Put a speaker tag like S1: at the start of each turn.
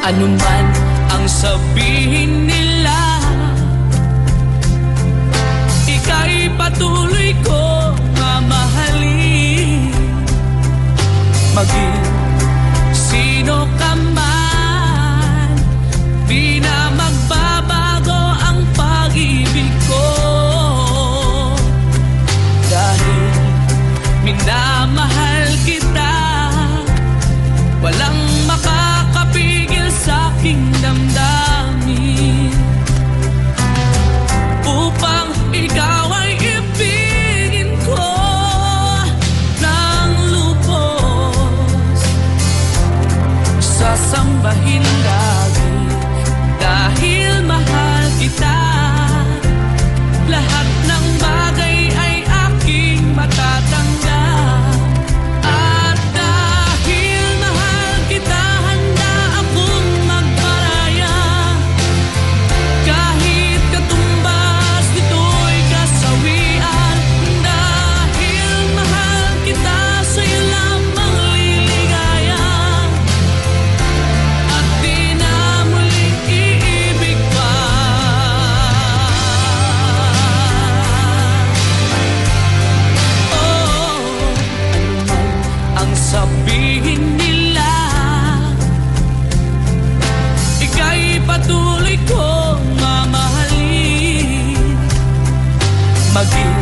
S1: Anuman ang sabihin nila, ika'y patuloy ko mamahalin. Maging sino ka man, di na magbabago ang pag-ibig ko. Dahil minamahal kita, walang makakapigil sa aking damdamin. Upang ikaw ay ibigin ko ng lubos, sasambahin lagi dahil mahal kita. Lahat ng bagay ay aking matatanggap. At dahil mahal kita, handa akong magparaya. Kahit katumbas nito'y kasawian. Dahil mahal kita, sa'yo lamang liligaya. At di na muling iibig pa. Ang sabihin nila, ika'y patuloy kong mamahalin. Maging